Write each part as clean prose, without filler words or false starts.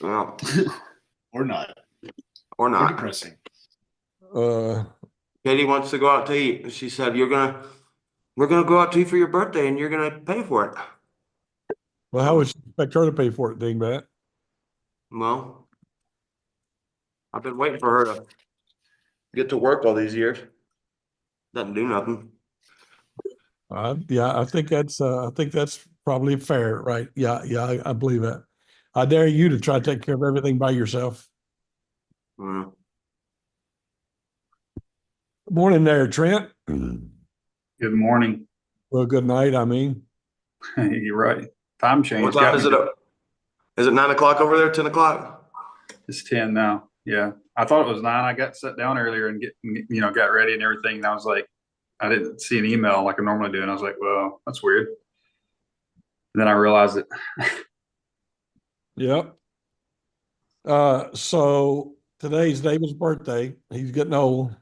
Well, Or not. or Or not. depressing. Uh, Katie wants to go out to eat. She said, we're gonna go out to eat for your birthday and you're gonna pay for it. well, how would you expect her to pay for it, Dingbat? Well, I've been waiting for her to get to work all these years. Doesn't do nothing. Yeah, I think that's probably fair, right? Yeah, I believe that. I dare you to try to take care of everything by yourself. Mm. Morning there, Trent. Good morning. Well, good night. I mean, You're right. Time What change time got is me. it? Is it 9 o'clock over there? 10 o'clock? It's 10 now. Yeah. I thought it was 9. I got set down earlier and got ready and everything. And I was like, I didn't see an email like I normally do. And I was like, well, that's weird. And then I realized it. yep. So today's David's birthday. He's getting old.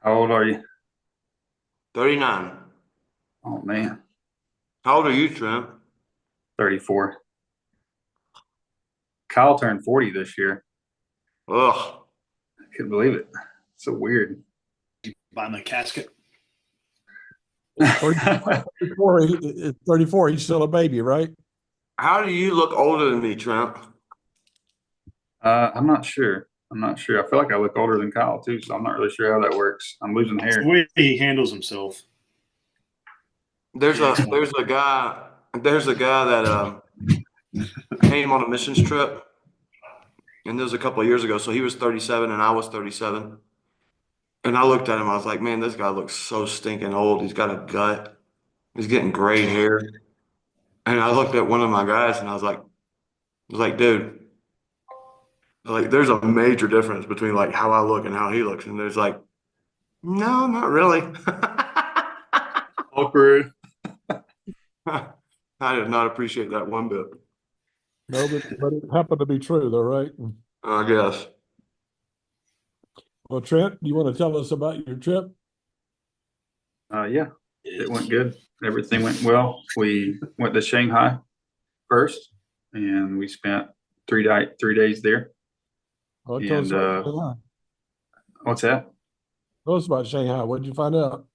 How old are you? 39. Oh, man. How old are you, Trent? 34. Kyle turned 40 this year. Ugh. I couldn't believe it. So weird. Buy my casket. 34, 34, he's still a baby, right? How do you look older than me, Trent? I'm not sure. I feel like I look older than Kyle too, so I'm not really sure how that works. I'm losing The hair. way he handles himself. There's a guy that came on a missions trip, and this was a couple of years ago. So he was 37 and I was 37. And I looked at him, I was like, man, this guy looks so stinking old. He's got a gut. He's getting gray hair. And I looked at one of my guys and I was like, dude, like there's a major difference between like how I look and how he looks. And there's like, no, not really. Awkward. I did not appreciate that one bit. No, but it happened to be true, though, right? I guess. Well, Trent, you want to tell us about your trip? Yeah, it went good. Everything went well. We went to Shanghai first, and we spent 3 days there. Oh, tell us And about Shanghai. what's that? Tell us about Shanghai. What did you find out?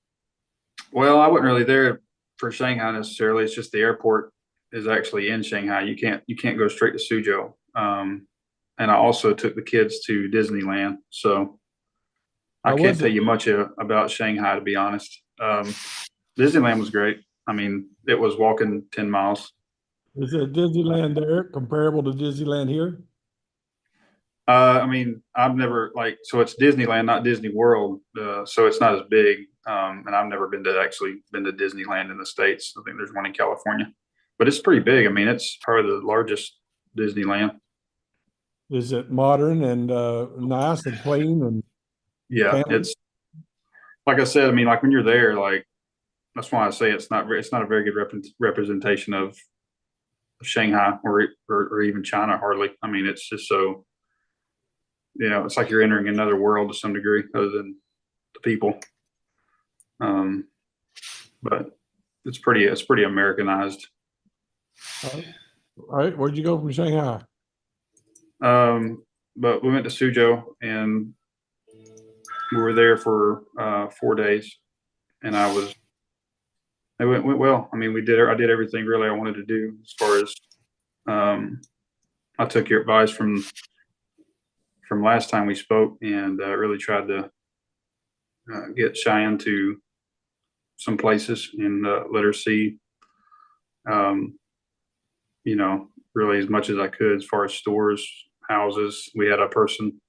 Well, I wasn't really there for Shanghai necessarily. It's just the airport is actually in Shanghai. You can't go straight to Suzhou. And I also took the kids to Disneyland, so I How can't was tell it? you much about Shanghai, to be honest. Disneyland was great. I mean, it was walking 10 miles. Is it Disneyland there comparable to Disneyland here? I mean, I've never so it's Disneyland, not Disney World. So it's not as big. And I've never been to Disneyland in the States. I think there's one in California, but it's pretty big. I mean, it's probably the largest Disneyland. Is it modern and nice and clean and Yeah, family? it's like I said. I mean, like when you're there, like that's why I say it's not a very good representation of Shanghai or even China hardly. I mean, it's just so it's like you're entering another world to some degree, other than the people. Um, but it's pretty Americanized. All right, where'd you go from Shanghai? But we went to Suzhou and we were there for 4 days, and it went well. I mean, I did everything really I wanted to do as far as I took your advice from last time we spoke and really tried to get Cheyenne to some places and let her see, um, really as much as I could as far as stores, houses. We had a person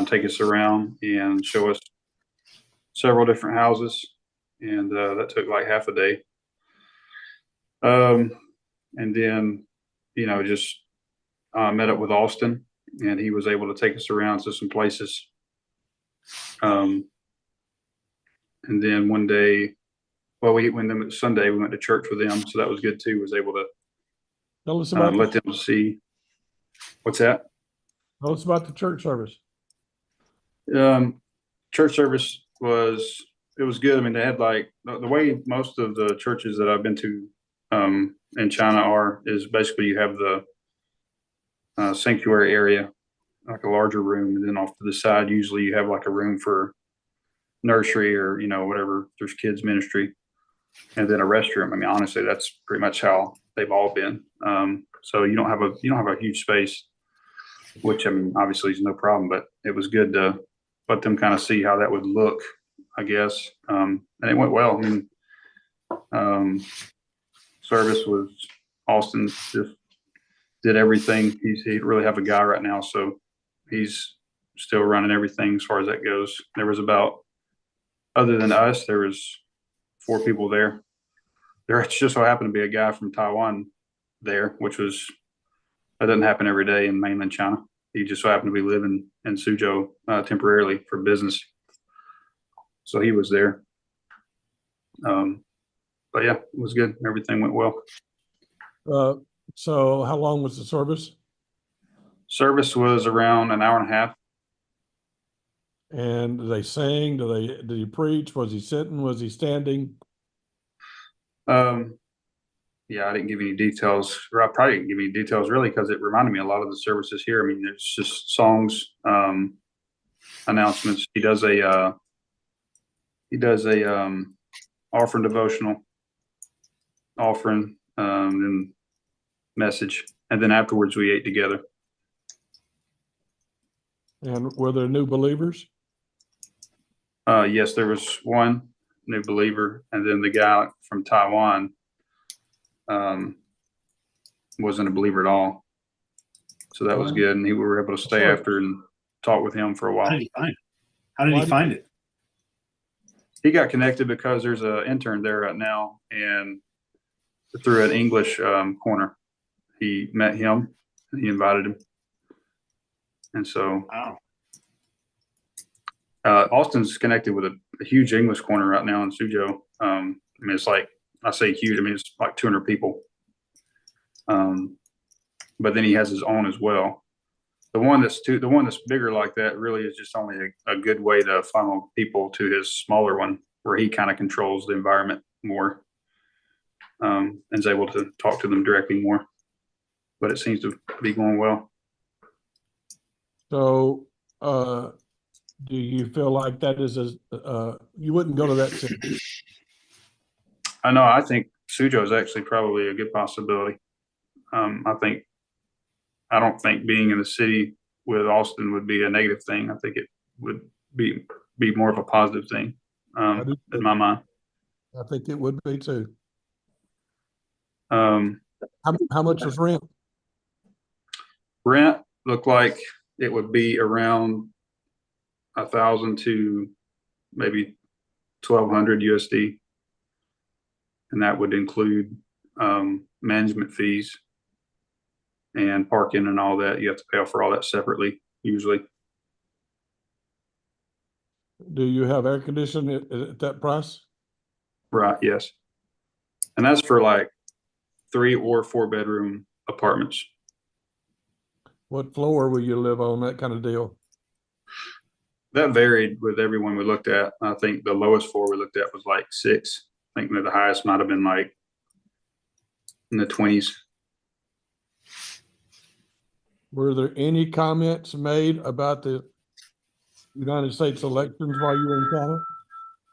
take us around and show us several different houses, and that took like half a day. Um, and then, just met up with Austin, and he was able to take us around to some places. Um, and then one day, well, when them Sunday, we went to church with them, so that was good too. Was able to Tell us about let them see. What's that? tell us about the church service. Church service was good. I mean, they had like the way most of the churches that I've been to in China is basically you have sanctuary area, like a larger room, and then off to the side, usually you have like a room for nursery or whatever. There's kids ministry, and then a restroom. I mean, honestly, that's pretty much how they've all been. So you don't have a huge space, which I mean, obviously is no problem, but it was good to let them kind of see how that would look, I guess. And it went well. I mean, service was Austin just did everything. He really have a guy right now, so he's still running everything as far as that goes. There was other than us, there was 4 people there. There just so happened to be a guy from Taiwan there, that doesn't happen every day in mainland China. He just so happened to be living in Suzhou temporarily for business. So he was there. But yeah, it was good. Everything went well. So how long was the service? Service was around an hour and a half. And did they sing? Did he preach? Was he sitting? Was he standing? Yeah, I didn't give any details, or I probably didn't give any details really, because it reminded me a lot of the services here. I mean, there's just songs, announcements. He does a offering devotional, and message, and then afterwards we ate together. And were there new believers? Yes, there was one new believer, and then the guy from Taiwan wasn't a believer at all. So that was good, and we were able to stay after and talk with him for a while. How did he find it? How did he find it? He got connected because there's an intern there right now, and through an English corner, he met him, and he invited him. And so Wow. Austin's connected with a huge English corner right now in Suzhou. I mean, it's like, I say huge, I mean, it's like 200 people. But then he has his own as well. The one that's bigger like that really is just only a good way to funnel people to his smaller one, where he kind of controls the environment more, and is able to talk to them directly more. But it seems to be going well. So, do you feel like that is you wouldn't go to that city? I know. I think Suzhou is actually probably a good possibility. I don't think being in the city with Austin would be a negative thing. I think it would be more of a positive thing, in my mind. I think it would be too. How much was rent? Rent looked like it would be around 1,000 to maybe 1,200 USD, and that would include management fees and parking and all that. You have to pay for all that separately usually. Do you have air conditioning at that price? Right. Yes. And that's for like 3 or 4 bedroom apartments. What floor will you live on, that kind of deal? That varied with everyone we looked at. I think the lowest floor we looked at was like 6. I think the highest might have been like in the 20s. Were there any comments made about the United States elections while you were in China?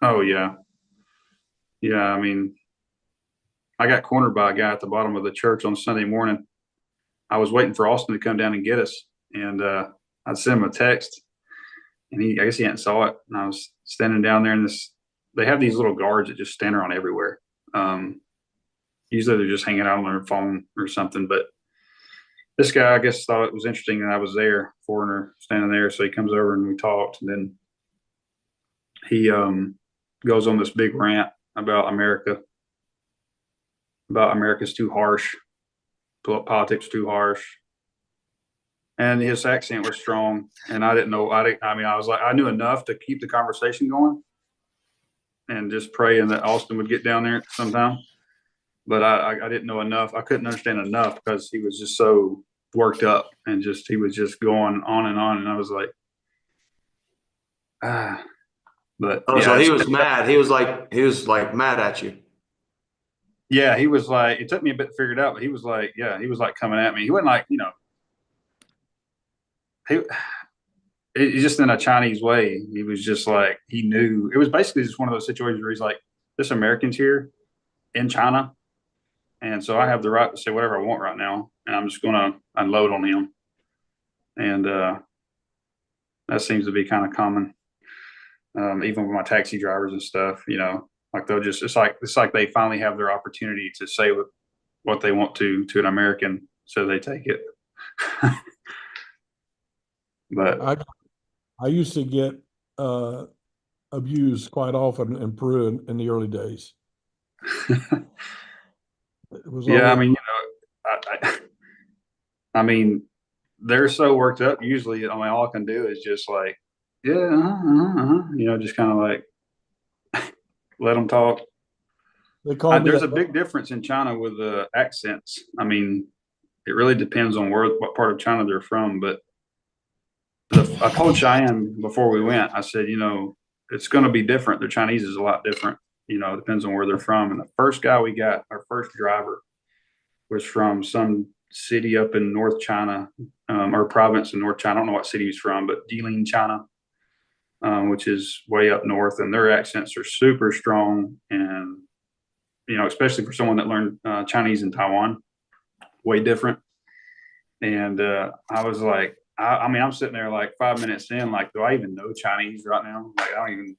Oh yeah. Yeah, I mean, I got cornered by a guy at the bottom of the church on Sunday morning. I was waiting for Austin to come down and get us, and I'd send him a text, and I guess he hadn't saw it. And I was standing down there, and they have these little guards that just stand around everywhere. Usually they're just hanging out on their phone or something, but this guy, I guess, thought it was interesting that I was there, foreigner standing there. So he comes over and we talked, and then he goes on this big rant about America. About America's too harsh, politics too harsh, and his accent was strong. And I didn't know. I mean, I was like, I knew enough to keep the conversation going, and just praying that Austin would get down there sometime. But I didn't know enough. I couldn't understand enough because he was just so worked up, and he was just going on. And I was like, But oh, yeah, so he was mad. He was like mad at you. Yeah, he was like, it took me a bit to figure it out, but he was like, yeah, he was like coming at me. He wasn't like, he just in a Chinese way. He was just like, he knew. It was basically just one of those situations where he's like, this American's here in China. And so I have the right to say whatever I want right now. And I'm just going to unload on him. And that seems to be kind of common. Even with my taxi drivers and stuff, you know, like they'll just, it's like they finally have their opportunity to say what they want to an American. So they take it. But I used to get abused quite often in Peru in the early days. It was yeah, I always- mean, you know, I mean, they're so worked up. Usually, I mean, all I can do is just like, yeah, you know, just kind of like let them talk. they called me There's a that- big difference in China with the accents. I mean, it really depends on what part of China they're from. But I told Cheyenne before we went, I said, you know, it's going to be different. Their Chinese is a lot different. You know, it depends on where they're from. And the first guy we got, our first driver, was from some city up in North China, or province in North China. I don't know what city he's from, but Jilin, China, which is way up north. And their accents are super strong. And, you know, especially for someone that learned Chinese in Taiwan, way different. And I was like, I mean, I'm sitting there like 5 minutes in, like, do I even know Chinese right now? Like, I don't even.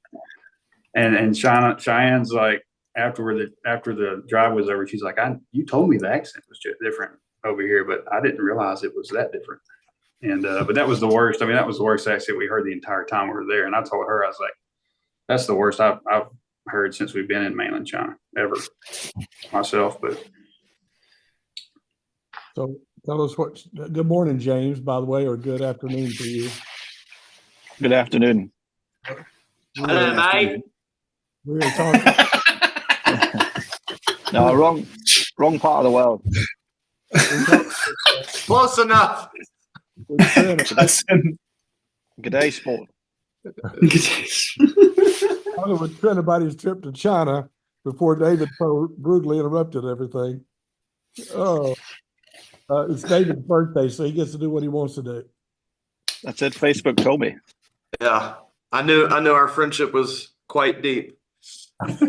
And Cheyenne's like, after the drive was over, she's like, you told me the accent was just different over here, but I didn't realize it was that different. And but that was the worst. I mean, that was the worst accent we heard the entire time we were there. And I told her, I was like, that's the worst I've heard since we've been in mainland China ever myself. But So tell us good morning, James, by the way, or good afternoon to you. Good afternoon. Hello, mate. We were talking. No, wrong part of the world. Close enough. Good day, sport. Talking with Trent about his trip to China before David so brutally interrupted everything. Oh, it's David's birthday, so he gets to do what he wants to do. That's it. Facebook told me. Yeah, I knew our friendship was quite deep. That's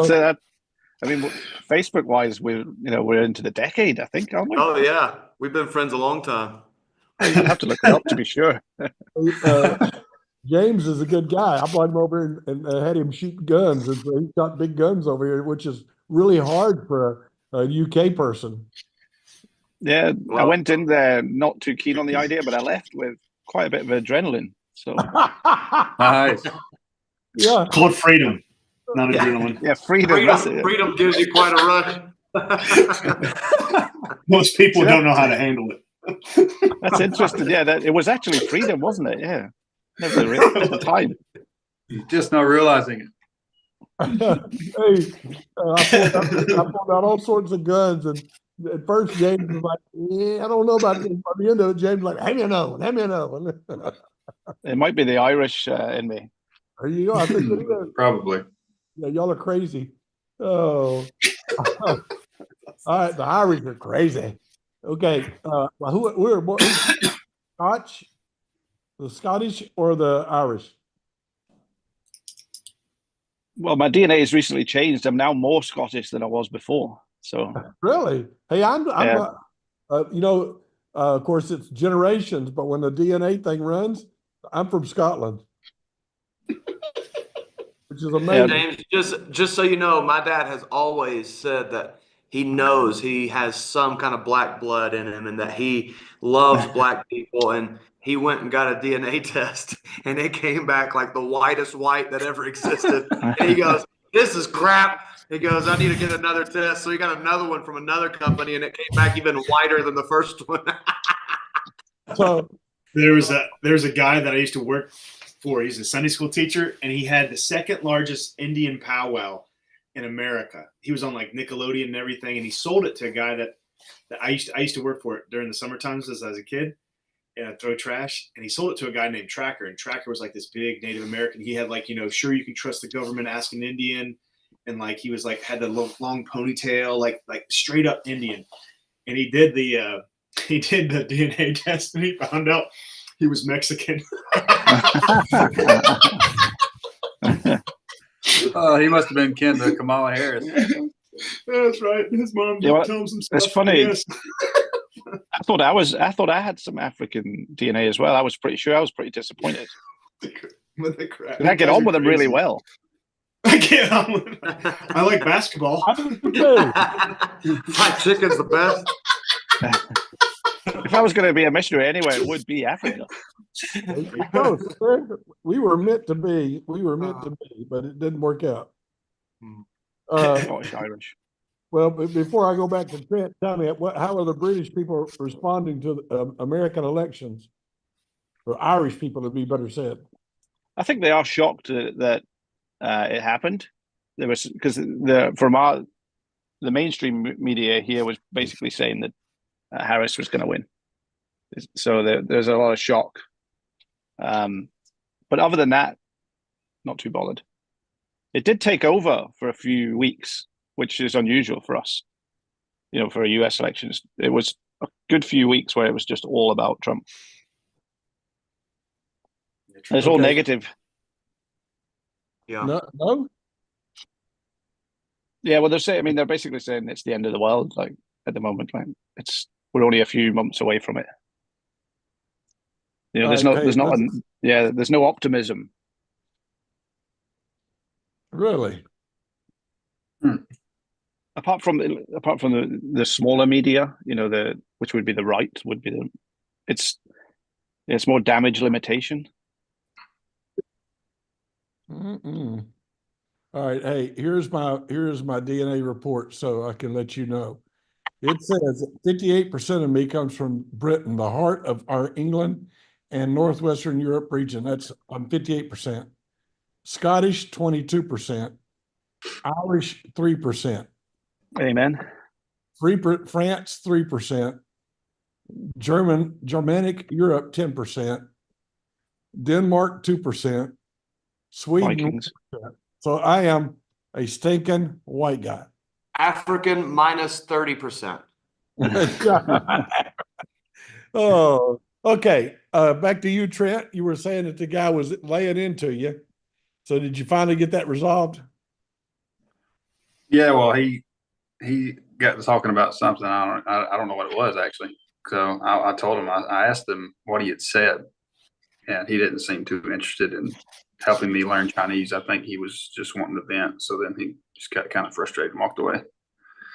it. I mean, Facebook wise, we're into the decade, I think, aren't we? Oh yeah, we've been friends a long time. You have to look it up to be sure. James is a good guy. I brought him over and had him shoot guns, and so he's got big guns over here, which is really hard for a UK person. Yeah, I Well- went in there not too keen on the idea, but I left with quite a bit of adrenaline. So nice. Yeah, Called freedom, not Yeah. adrenaline. yeah, freedom. That's it. Freedom gives you quite a rush. Most people don't know how to handle it. That's interesting. Yeah, it was actually freedom, wasn't it? Yeah, never realized at the time. Just not realizing it. Hey, I pulled out all sorts of guns, and at first James was like, "Yeah, I don't know about this." By the end of it, James was like, "Hand me another one." It might be the Irish in me. There you go. I think it is. Probably. Yeah, y'all are crazy. Oh, all right. The Irish are crazy. Okay, well, we're more Scotch, the Scottish or the Irish? Well, my DNA has recently changed. I'm now more Scottish than I was before. So Really? Hey, I'm Yeah. of course, it's generations, but when the DNA thing runs, I'm from Scotland, which is amazing. James, just so you know, my dad has always said that he knows he has some kind of black blood in him and that he loves black people. And he went and got a DNA test and it came back like the whitest white that ever existed. And he goes, "This is crap." He goes, "I need to get another test." So he got another one from another company and it came back even whiter than the first one. So There's a guy that I used to work for. He's a Sunday school teacher, and he had the second largest Indian powwow in America. He was on like Nickelodeon and everything, and he sold it to a guy that I used to work for during the summer times as a kid, and I'd throw trash. And he sold it to a guy named Tracker, and Tracker was like this big Native American. He had like, sure you can trust the government, ask an Indian, and like he was like had the long ponytail, like straight up Indian. And he did the he did the DNA test and he found out he was Mexican. Oh, he must have been kin to Kamala Harris. That's right. His mom Yeah, well, told him some stuff. it's funny. Yes. I thought I had some African DNA as well. I was pretty sure. I was pretty disappointed. With the crap. And I get on with them really well. I get on with them. I like basketball. I do too. Fried chicken's the best. If I was going to be a missionary anywhere, it would be Africa. There you go, sir. We were meant to be. We were meant to be, but it didn't work out. Scottish Irish. Well, before I go back to Trent, tell me how are the British people responding to American elections, or Irish people, to be better said? I think they are shocked that it happened. There was because the mainstream media here was basically saying that Harris was going to win, so there's a lot of shock. But other than that, not too bothered. It did take over for a few weeks, which is unusual for us. You know, for US elections, it was a good few weeks where it was just all about Trump. And it's all negative. Yeah. No. Yeah, well, they're basically saying it's the end of the world. Like at the moment, like we're only a few months away from it. You know, there's no optimism. Really? Apart from the smaller media, you know, which would be the right, it's more damage limitation. Mm-mm. All right. Hey, here's my DNA report, so I can let you know. It says 58% of me comes from Britain, the heart of our England and Northwestern Europe region. I'm 58%. Scottish, 22%. Irish, 3%. Amen. France, 3%. Germanic Europe, 10%. Denmark, 2%. Sweden, Vikings. 1%. So I am a stinking white guy. African minus 30%. Oh, okay. Back to you, Trent. You were saying that the guy was laying into you. So did you finally get that resolved? Yeah, well, he got to talking about something. I don't know what it was actually. So I told him, I asked him what he had said, and he didn't seem too interested in helping me learn Chinese. I think he was just wanting to vent. So then he just got kind of frustrated and walked away.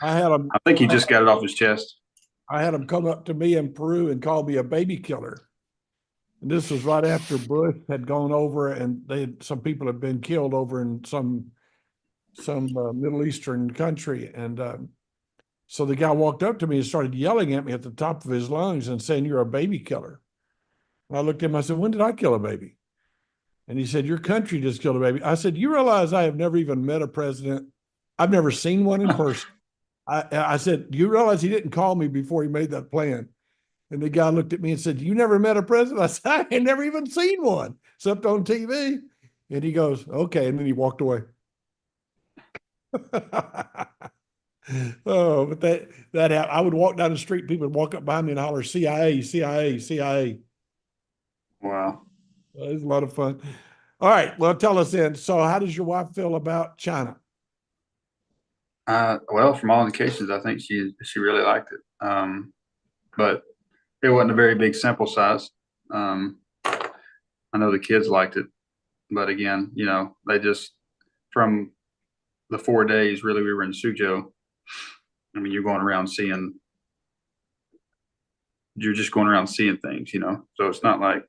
I think he just got it off his chest. I had him come up to me in Peru and call me a baby killer. And this was right after Bush had gone over, and some people had been killed over in some Middle Eastern country. And so the guy walked up to me and started yelling at me at the top of his lungs and saying, "You're a baby killer." And I looked at him, I said, "When did I kill a baby?" And he said, "Your country just killed a baby." I said, "You realize I have never even met a president? I've never seen one in person." I said, "Do you realize he didn't call me before he made that plan?" And the guy looked at me and said, "You never met a president?" I said, "I ain't never even seen one except on TV." And he goes, "Okay." And then he walked away. Oh, but that I would walk down the street, people would walk up behind me and holler, "CIA, CIA, CIA." Wow. It was a lot of fun. All right. Well, tell us then. So how does your wife feel about China? Well, from all indications, I think she really liked it. But it wasn't a very big sample size. I know the kids liked it, but again, you know, they just, from the 4 days, really, we were in Suzhou. I mean, you're just going around seeing things, you know, so it's not like,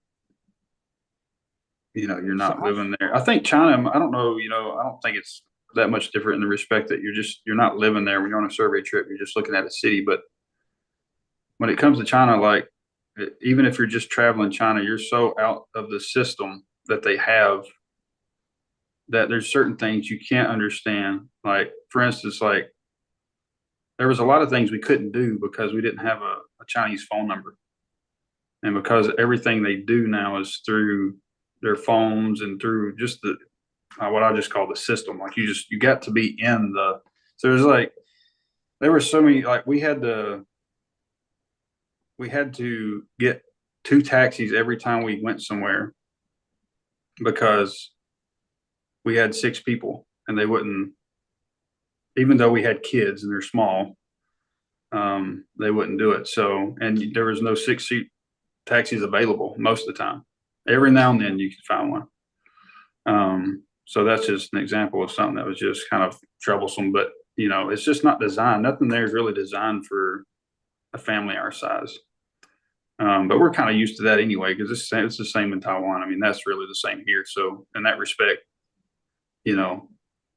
you know, you're not living there. I think China, I don't know, you know, I don't think it's that much different in the respect that you're not living there when you're on a survey trip. You're just looking at a city. But when it comes to China, like, even if you're just traveling China, you're so out of the system that they have that there's certain things you can't understand. Like, for instance, like, there was a lot of things we couldn't do because we didn't have a Chinese phone number. And because everything they do now is through their phones and through just the, what I just call the system. Like, you got to be in so there's like, there were so many, like, we had we had to get 2 taxis every time we went somewhere because we had 6 people and they wouldn't, even though we had kids and they're small, they wouldn't do it. So, and there was no 6-seat taxis available most of the time. Every now and then you could find one. So that's just an example of something that was just kind of troublesome, but you know, it's just not designed. Nothing there is really designed for a family our size. But we're kind of used to that anyway, because it's the same in Taiwan. I mean, that's really the same here. So in that respect, you know,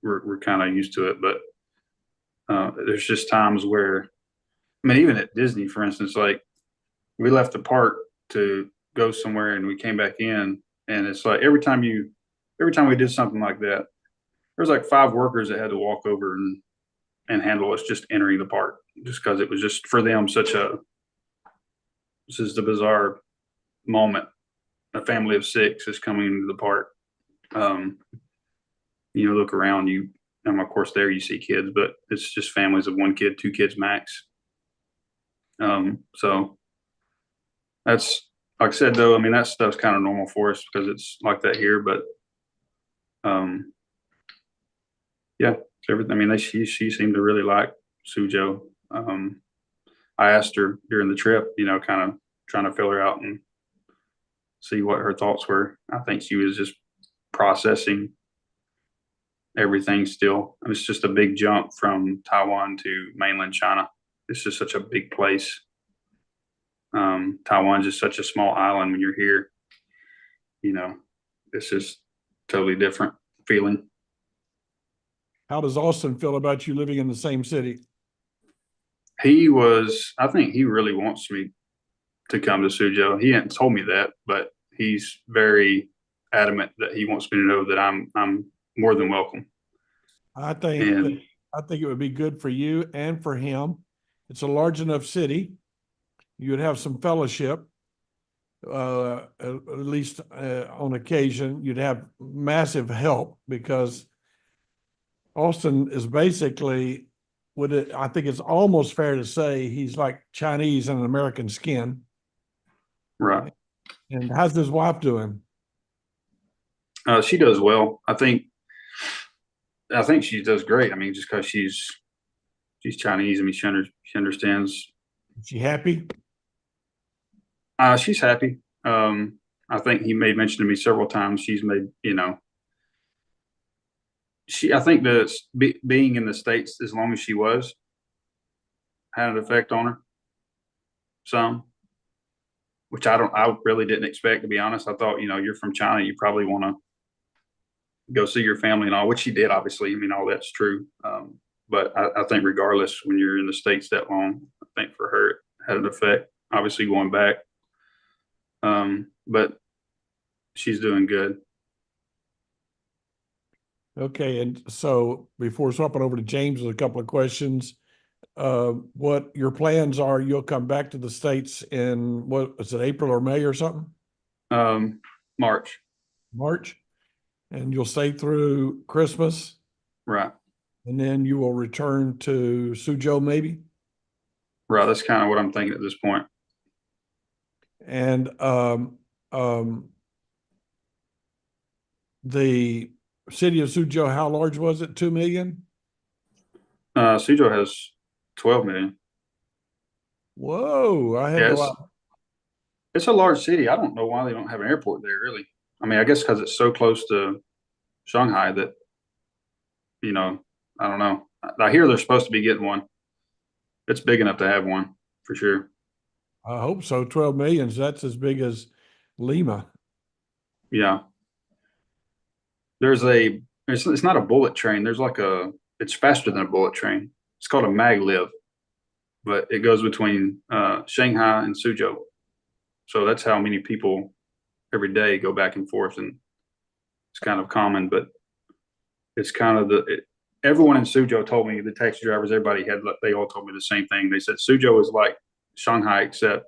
we're kind of used to it, but there's just times where, I mean, even at Disney, for instance, like we left the park to go somewhere and we came back in, and it's like every time we did something like that, there's like 5 workers that had to walk over and handle us just entering the park, just because it was just for them this is the bizarre moment. A family of 6 is coming into the park. You know, look around you, and of course there you see kids, but it's just families of 1 kid, 2 kids max. So that's, like I said, though, I mean, that stuff's kind of normal for us because it's like that here, but yeah, everything. I mean, she seemed to really like Suzhou. I asked her during the trip, you know, kind of trying to fill her out and see what her thoughts were. I think she was just processing everything still. And it's just a big jump from Taiwan to mainland China. It's just such a big place. Taiwan's just such a small island when you're here. You know, it's just totally different feeling. How does Austin feel about you living in the same city? I think he really wants me to come to Suzhou. He hadn't told me that, but he's very adamant that he wants me to know that I'm more than welcome. I think it would be good for you and for him. It's a large enough city. You would have some fellowship, at least on occasion. You'd have massive help because Austin is basically, I think it's almost fair to say he's like Chinese and American skin. Right. And how's his wife doing? She does well. I think she does great. I mean, just because she's Chinese. I mean, she understands. Is she happy? She's happy. I think he made mention to me several times. She's made, you know, I think that being in the States as long as she was had an effect on her some, which I really didn't expect, to be honest. I thought, you know, you're from China, you probably want to go see your family and all, which she did, obviously. I mean, all that's true. But I think regardless, when you're in the States that long, I think for her it had an effect, obviously going back. But she's doing good. Okay, and so before swapping over to James with a couple of questions, what your plans are? You'll come back to the States in, what is it, April or May or something? March. March, and you'll stay through Christmas, Right. and then you will return to Suzhou maybe? Right, that's kind of what I'm thinking at this point. And the city of Suzhou, how large was it? 2 million? Suzhou has 12 million. Whoa, I had no idea. It's a large city. I don't know why they don't have an airport there, really. I mean, I guess because it's so close to Shanghai that, you know, I don't know. I hear they're supposed to be getting one. It's big enough to have one, for sure. I hope so. 12 million, that's as big as Lima. Yeah. It's not a bullet train. It's faster than a bullet train. It's called a maglev, but it goes between Shanghai and Suzhou. So that's how many people every day go back and forth, and it's kind of common, but it's kind of everyone in Suzhou told me, the taxi drivers, they all told me the same thing. They said Suzhou is like Shanghai, except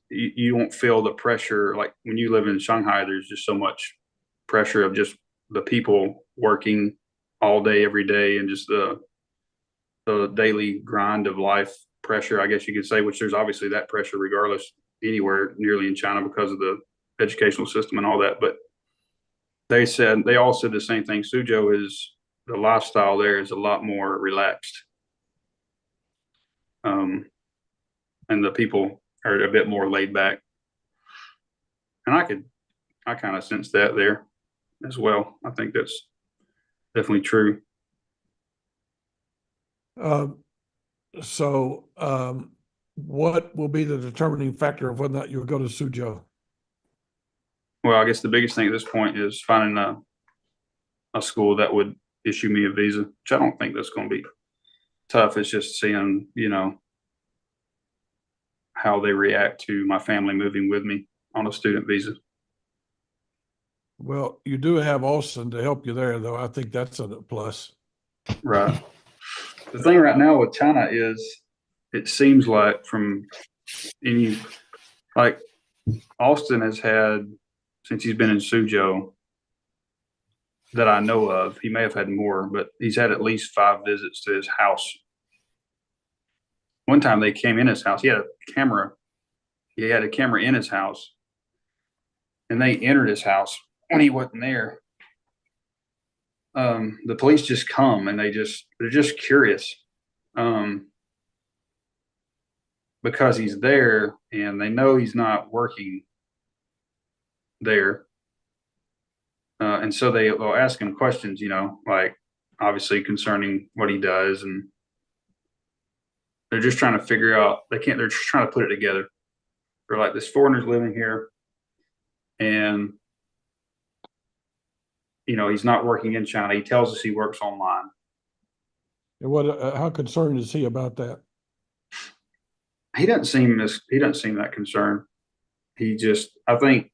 you won't feel the pressure. Like when you live in Shanghai, there's just so much pressure of just the people working all day, every day, and just the daily grind of life pressure, I guess you could say, which there's obviously that pressure regardless anywhere nearly in China because of the educational system and all that. But they all said the same thing. Suzhou is, the lifestyle there is a lot more relaxed. And the people are a bit more laid back. And I kind of sense that there as well. I think that's definitely true. What will be the determining factor of whether or not you'll go to Suzhou? Well, I guess the biggest thing at this point is finding a school that would issue me a visa, which I don't think that's going to be tough. It's just seeing, how they react to my family moving with me on a student visa. Well, you do have Austin to help you there, though. I think that's a plus. Right. The thing right now with China is it seems like like Austin has had, since he's been in Suzhou that I know of, he may have had more, but he's had at least 5 visits to his house. One time they came in his house. He had a camera. He had a camera in his house, and they entered his house when he wasn't there. The police just come and they're just curious, because he's there and they know he's not working there. And so they'll ask him questions, like obviously concerning what he does, and they're just trying to figure out, they're just trying to put it together. They're like, this foreigner's living here and, he's not working in China. He tells us he works online. And how concerned is he about that? He doesn't seem that concerned. I think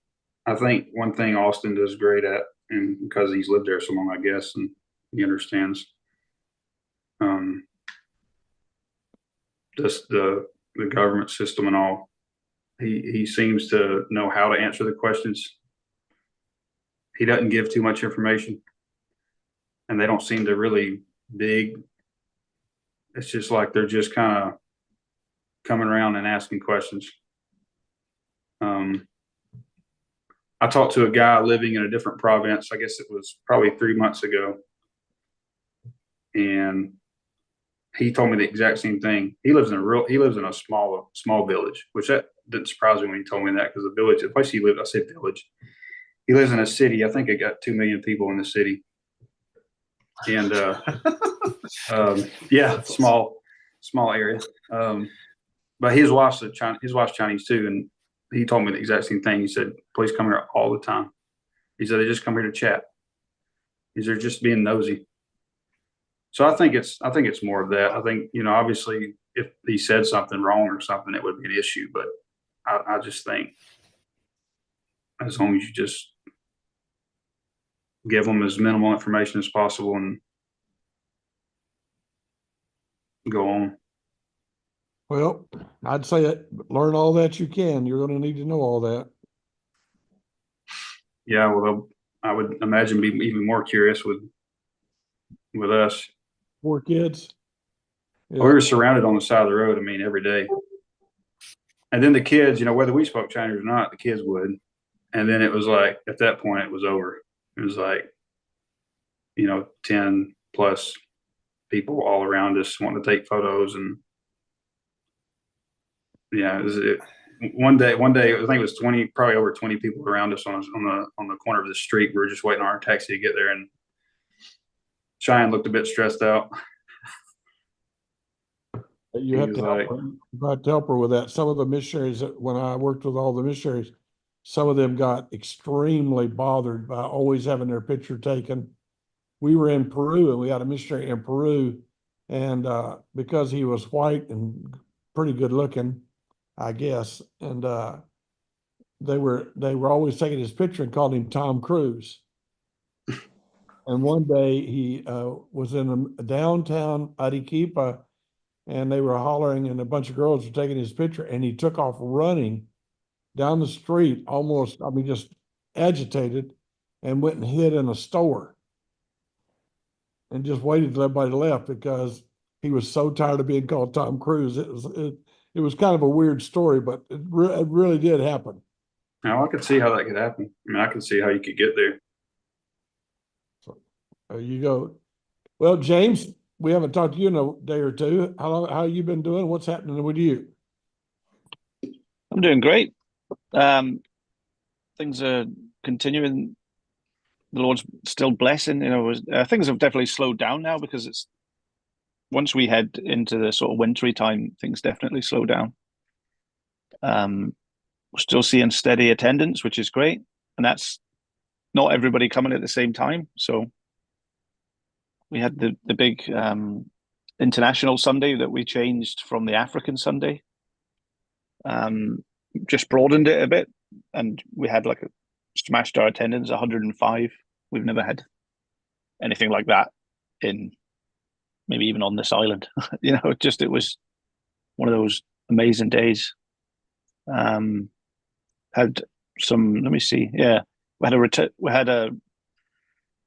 one thing Austin does great at, and because he's lived there so long, I guess, and he understands, just the government system and all. He seems to know how to answer the questions. He doesn't give too much information, and they don't seem to really dig. It's just like they're just kind of coming around and asking questions. I talked to a guy living in a different province. I guess it was probably 3 months ago, and he told me the exact same thing. He lives in a small village, which that didn't surprise me when he told me that, because the place he lived, I said village. He lives in a city. I think it got 2 million people in the city. And yeah, small area. But his wife's Chinese too, and he told me the exact same thing. He said, "Police come here all the time." He said they just come here to chat. They're just being nosy. So I think it's more of that. I think, obviously if he said something wrong or something, it would be an issue. But I just think as long as you just give them as minimal information as possible and go on. Well, I'd say learn all that you can. You're going to need to know all that. Yeah, well, I would imagine be even more curious with us. 4 kids. Yeah. We were surrounded on the side of the road, every day. And then the kids, whether we spoke Chinese or not, the kids would. And then it was like, at that point, it was over. It was like, 10 plus people all around us wanting to take photos. And yeah, one day, I think it was 20, probably over 20 people around us on the corner of the street. We were just waiting on our taxi to get there, and Cheyenne looked a bit stressed out. You have to help her with that. Some of the missionaries, when I worked with all the missionaries, some of them got extremely bothered by always having their picture taken. We were in Peru, and we had a missionary in Peru, and because he was white and pretty good looking, I guess, and they were always taking his picture and called him Tom Cruise. And one day he was in downtown Arequipa, and they were hollering, and a bunch of girls were taking his picture, and he took off running down the street, just agitated, and went and hid in a store and just waited till everybody left, because he was so tired of being called Tom Cruise. It was kind of a weird story, but it really did happen. Now I could see how that could happen. I mean, I can see how you could get there. There you go. Well, James, we haven't talked to you in a day or two. How you been doing? What's happening with you? I'm doing great. Things are continuing. The Lord's still blessing. Things have definitely slowed down now because it's once we head into the sort of wintry time, things definitely slow down. We're still seeing steady attendance, which is great, and that's not everybody coming at the same time. So we had the big international Sunday that we changed from the African Sunday. Just broadened it a bit, and we had smashed our attendance 105. We've never had anything like that in maybe even on this island. It was one of those amazing days. Had some, let me see. Yeah, we had a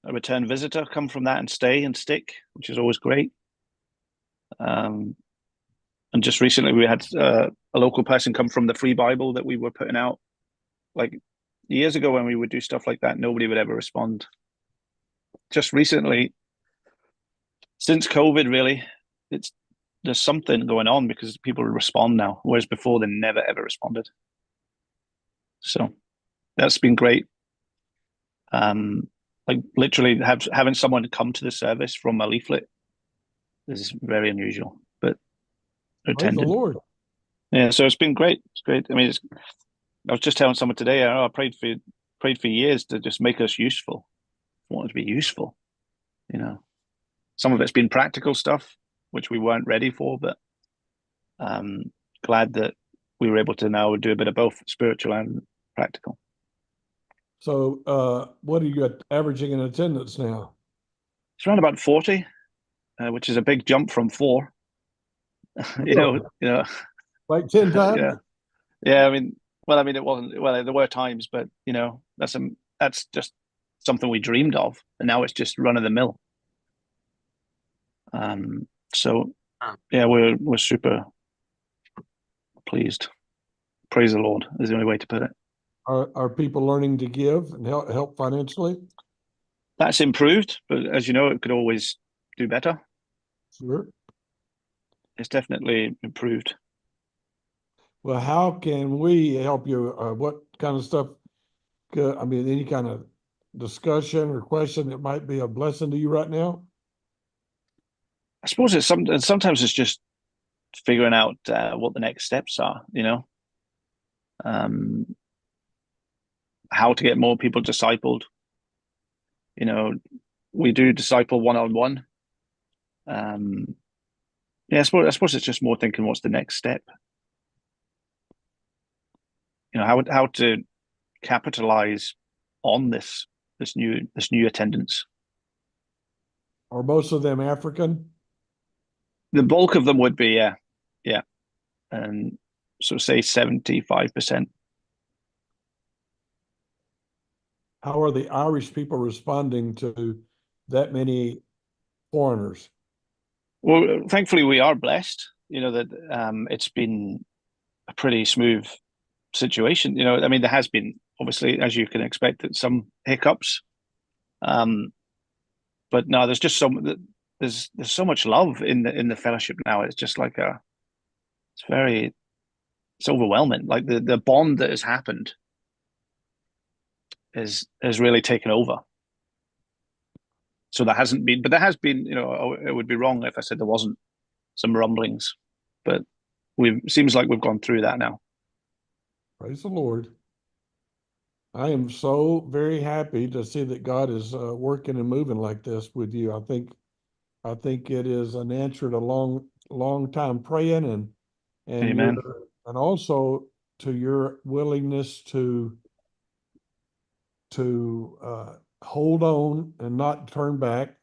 return visitor come from that and stay and stick, which is always great. And just recently we had a local person come from the free Bible that we were putting out. Like years ago when we would do stuff like that, nobody would ever respond. Just recently, since COVID, really, there's something going on because people respond now, whereas before they never ever responded. So that's been great. Literally having someone come to the service from a leaflet is very unusual, but Praise the Lord. Yeah, so it's been great. It's great. I mean, I was just telling someone today, I prayed for years to just make us useful. I wanted to be useful. Some of it's been practical stuff, which we weren't ready for, but glad that we were able to now do a bit of both spiritual and practical. So what are you averaging in attendance now? It's around about 40, which is a big jump from 4. Like 10 times? Yeah. It wasn't. Well, there were times, but that's just something we dreamed of, and now it's just run of the mill. So yeah, we're super pleased. Praise the Lord is the only way to put it. Are people learning to give and help financially? That's improved, but as you know, it could always do better. Sure. It's definitely improved. Well, how can we help you? What kind of stuff? Any kind of discussion or question that might be a blessing to you right now? I suppose sometimes it's just figuring out what the next steps are. How to get more people discipled. We do disciple one-on-one. I suppose it's just more thinking what's the next step. How to capitalize on this new attendance. Are most of them African? The bulk of them would be, yeah, and so say 75%. How are the Irish people responding to that many foreigners? Well, thankfully we are blessed. That it's been a pretty smooth situation. There has been, obviously, as you can expect, some hiccups, but no, there's just there's so much love in the fellowship now. It's just it's overwhelming. Like the bond that has happened has really taken over. So there has been. It would be wrong if I said there wasn't some rumblings, but seems like we've gone through that now. Praise the Lord. I am so very happy to see that God is working and moving like this with you. I think it is an answer to long time praying and Amen. And also to your willingness to hold on and not turn back.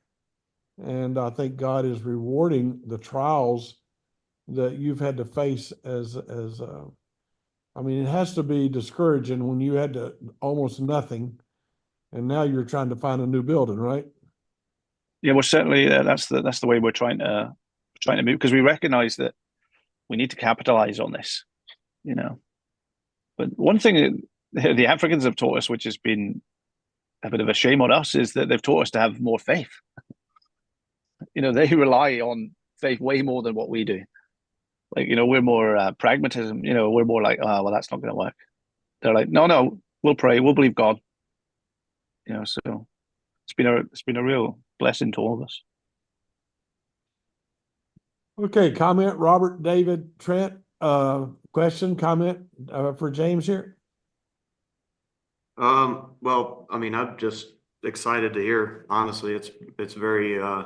And I think God is rewarding the trials that you've had to face it has to be discouraging when you had to almost nothing, and now you're trying to find a new building, right? Yeah, well, certainly that's the way we're trying to trying to move, because we recognize that we need to capitalize on this, you know. But one thing that the Africans have taught us, which has been a bit of a shame on us, is that they've taught us to have more faith. You know, they rely on faith way more than what we do. Like, you know, we're more pragmatism. You know, we're more like, oh, well, that's not going to work. They're like, no, we'll pray, we'll believe God. You know, so it's been a real blessing to all of us. Okay, comment, Robert, David, Trent, question, comment for James here? Well, I mean, I'm just excited to hear, honestly, it's very, it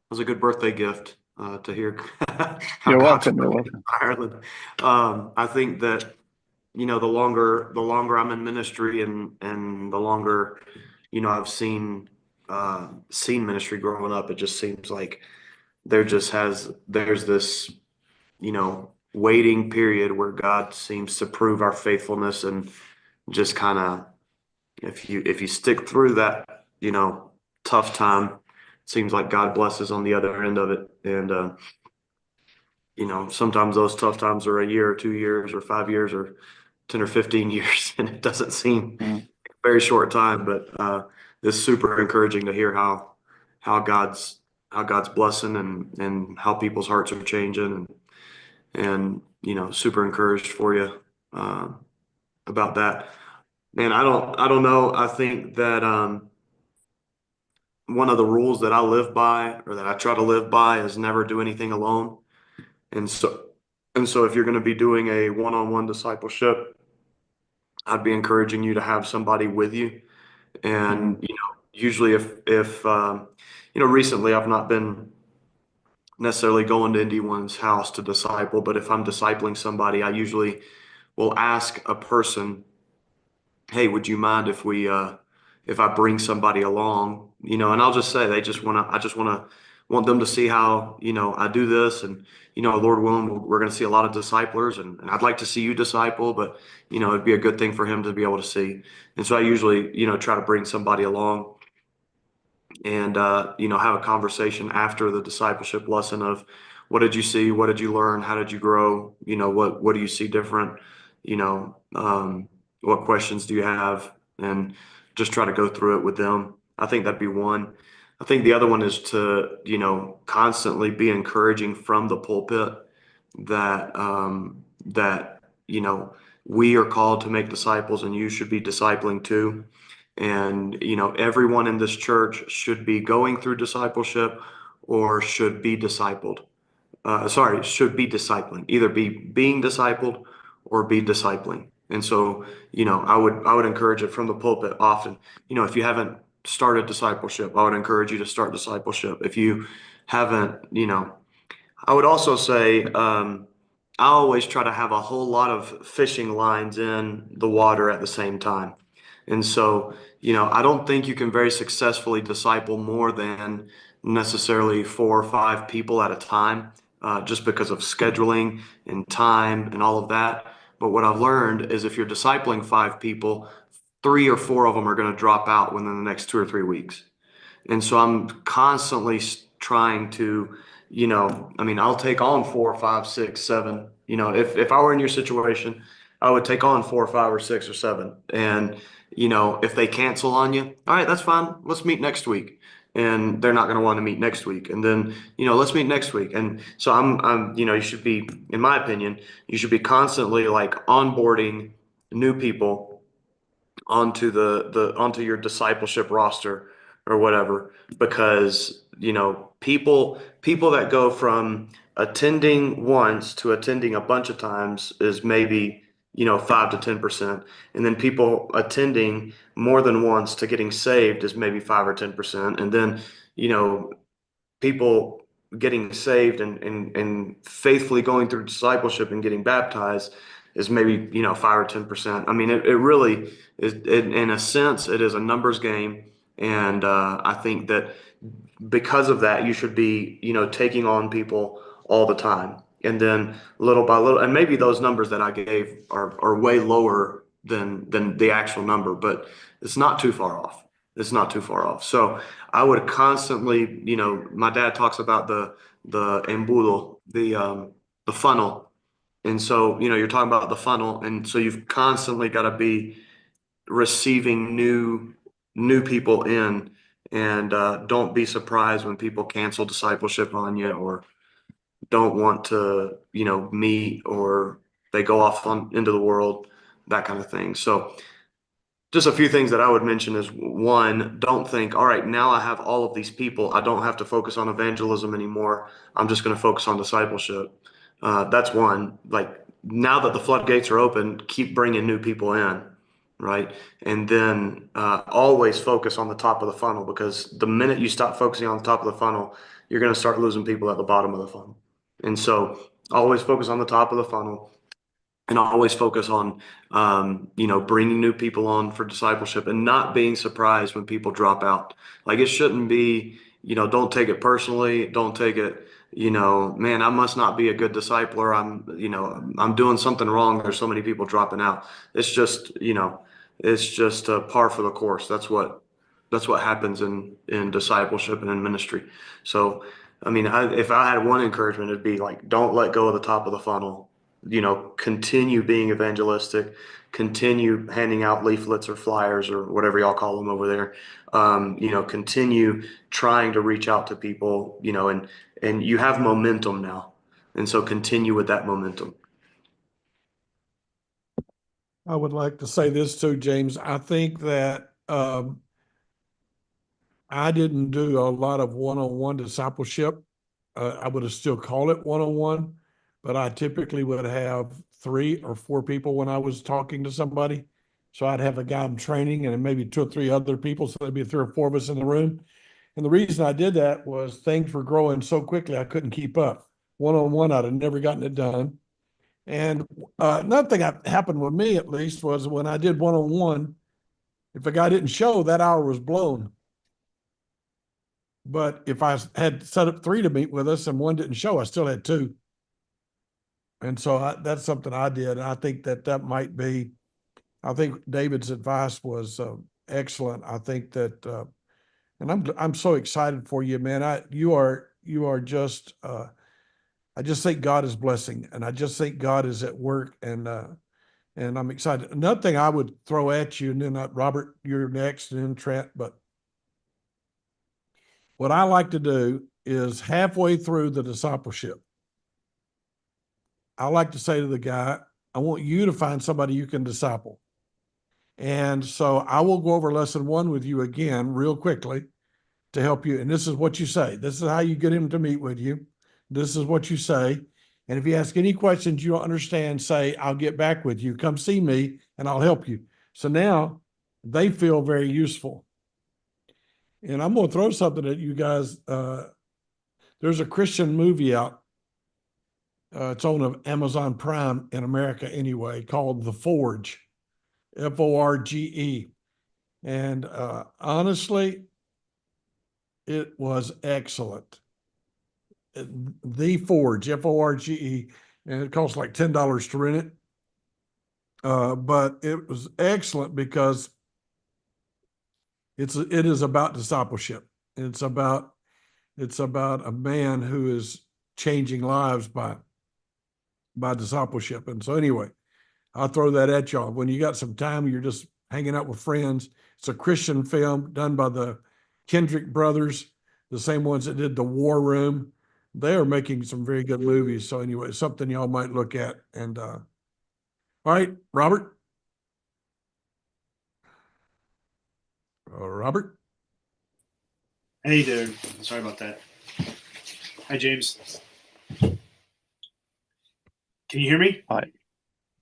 was a good birthday gift, to hear. how You're God's welcome. You're working welcome. in Ireland. I think that, you know, the longer I'm in ministry and the longer, you know, I've seen ministry growing up, it just seems like there's this, you know, waiting period where God seems to prove our faithfulness, and just kind of, if you stick through that, you know, tough time, it seems like God blesses on the other end of it. And you know, sometimes those tough times are a year or 2 years or 5 years or 10 or 15 years, and it doesn't seem Mm. a very short time. But it's super encouraging to hear how God's blessing, and how people's hearts are changing, and you know, super encouraged for you about that. Man, I don't know. I think that one of the rules that I live by, or that I try to live by, is never do anything alone. And so if you're going to be doing a one-on-one discipleship, I'd be encouraging you to have somebody with you. And you know, usually if you know, recently I've not been necessarily going to anyone's house to disciple, but if I'm discipling somebody, I usually will ask a person, hey, would you mind if I bring somebody along, you know? And I'll just say, I just want them to see how, you know, I do this. And, you know, Lord willing, we're going to see a lot of disciplers, and I'd like to see you disciple, but, you know, it'd be a good thing for him to be able to see. And so I usually, you know, try to bring somebody along, and you know, have a conversation after the discipleship lesson of, what did you see? What did you learn? How did you grow? You know, what do you see different? You know, what questions do you have? And just try to go through it with them. I think that'd be one. I think the other one is to, you know, constantly be encouraging from the pulpit that you know, we are called to make disciples, and you should be discipling too. And, you know, everyone in this church should be going through discipleship, or should be discipled. Should be discipling, either be being discipled or be discipling. And so, you know, I would encourage it from the pulpit often. You know, if you haven't started discipleship, I would encourage you to start discipleship. If you haven't, you know, I would also say, I always try to have a whole lot of fishing lines in the water at the same time. And so, you know, I don't think you can very successfully disciple more than necessarily 4 or 5 people at a time, just because of scheduling and time and all of that. But what I've learned is, if you're discipling 5 people, 3 or 4 of them are going to drop out within the next 2 or 3 weeks. And so I'm constantly trying to, you know, I mean, I'll take on 4, 5, 6, 7. You know, if I were in your situation, I would take on 4, 5, or 6 or 7. And, you know, if they cancel on you, all right, that's fine. Let's meet next week. And they're not going to want to meet next week. And then, you know, let's meet next week. And so you know, you should be, in my opinion, you should be constantly like onboarding new people onto onto your discipleship roster or whatever, because, you know, people that go from attending once to attending a bunch of times is maybe, you know, 5 to 10%. And then people attending more than once to getting saved is maybe 5 or 10%. And then, you know, people getting saved and faithfully going through discipleship and getting baptized is maybe, you know, 5 or 10%. I mean, it really is, in a sense, it is a numbers game. And I think that because of that, you should be, you know, taking on people all the time. And then little by little, and maybe those numbers that I gave are way lower than the actual number, but it's not too far off. It's not too far off. So I would constantly, you know, my dad talks about the the embudo, the funnel. And so, you're talking about the funnel, and so you've constantly got to be receiving new people in, and don't be surprised when people cancel discipleship on you, or don't want to, meet, or they go off into the world, that kind of thing. So just a few things that I would mention is, one, don't think, all right, now I have all of these people, I don't have to focus on evangelism anymore. I'm just going to focus on discipleship. That's one. Like, now that the floodgates are open, keep bringing new people in, right? And then always focus on the top of the funnel, because the minute you stop focusing on the top of the funnel, you're going to start losing people at the bottom of the funnel. And so always focus on the top of the funnel, and always focus on, bringing new people on for discipleship, and not being surprised when people drop out. Like, it shouldn't be, don't take it personally. Don't take it, man, I must not be a good discipler. I'm doing something wrong. There's so many people dropping out. It's just, it's just a par for the course. That's what happens in discipleship and in ministry. So, I mean, if I had one encouragement, it'd be like, don't let go of the top of the funnel. Continue being evangelistic, continue handing out leaflets or flyers or whatever y'all call them over there. Continue trying to reach out to people, and you have momentum now. And so continue with that momentum. I would like to say this too, James. I think that I didn't do a lot of one-on-one discipleship. I would have still called it one-on-one, but I typically would have 3 or 4 people when I was talking to somebody. So I'd have a guy I'm training and maybe 2 or 3 other people. So there'd be 3 or 4 of us in the room. And the reason I did that was things were growing so quickly, I couldn't keep up. One-on-one, I'd have never gotten it done. And another thing that happened with me, at least, was when I did one-on-one, if a guy didn't show, that hour was blown. But if I had set up 3 to meet with us and 1 didn't show, I still had 2. And so that's something I did. And I think that might be, I think David's advice was excellent. I think that, and I'm so excited for you, man. You are just, I just think God is blessing, and I just think God is at work, and I'm excited. Another thing I would throw at you, and then Robert, you're next, and then Trent, but what I like to do is halfway through the discipleship, I like to say to the guy, I want you to find somebody you can disciple. And so I will go over lesson 1 with you again real quickly to help you. And this is what you say. This is how you get him to meet with you. This is what you say. And if you ask any questions you don't understand, say, I'll get back with you. Come see me and I'll help you. So now they feel very useful. And I'm going to throw something at you guys. There's a Christian movie out. It's on Amazon Prime in America anyway, called The Forge, Forge. And honestly, it was excellent. The Forge, Forge, and it costs like $10 to rent it. But it was excellent because it is about discipleship. It's about a man who is changing lives by discipleship. And so anyway, I'll throw that at y'all. When you got some time, you're just hanging out with friends. It's a Christian film done by the Kendrick brothers, the same ones that did The War Room. They are making some very good movies. So anyway, something y'all might look at. And all right, Robert. Robert. Hey there. Sorry about that. Hi, James. Can you hear me? Hi.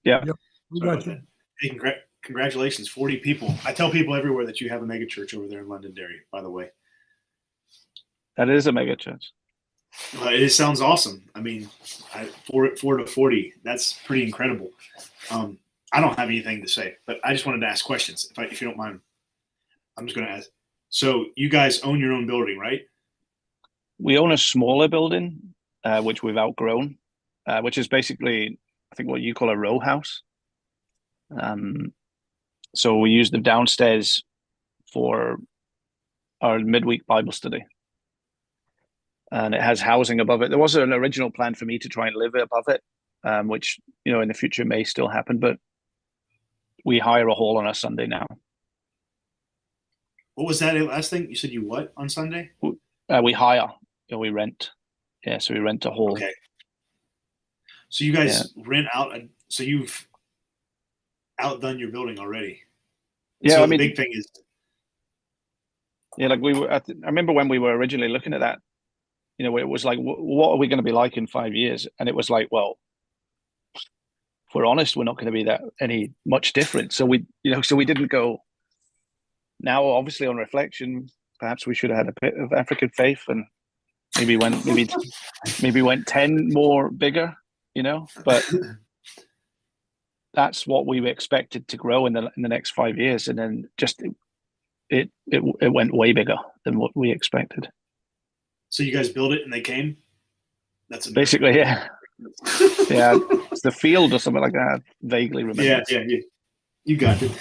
Yeah. Yep. We Sorry got about you. that. Hey, congratulations, 40 people. I tell people everywhere that you have a mega church over there in Londonderry, by the way. That is a mega church. It sounds awesome. I mean, 4 to 40, that's pretty incredible. I don't have anything to say, but I just wanted to ask questions. If you don't mind, I'm just going to ask. So you guys own your own building, right? We own a smaller building, which we've outgrown, which is basically, I think, what you call a row house. So we use the downstairs for our midweek Bible study. and it has housing above it. There was an original plan for me to try and live above it, which, you know, in the future may still happen, but we hire a hall on a Sunday now. What was that last thing? You said you what on Sunday? We hire, you know, we rent. Yeah, so we rent a hall. Okay. So you guys rent out, so you've outdone your building already. Yeah, so I the mean, big thing is, yeah, like we were. I remember when we were originally looking at that. You know, it was like, what are we going to be like in 5 years? And it was like, well, if we're honest, we're not going to be that any much different. So we, you know, so we didn't go. Now, obviously, on reflection, perhaps we should have had a bit of African faith and maybe went 10 more bigger. You know, but that's what we expected to grow in the next 5 years, and then just it went way bigger than what we expected. so you guys build it and they came? That's Basically, yeah. Yeah, it's the field or something like that. I vaguely remember. Yeah. You got it.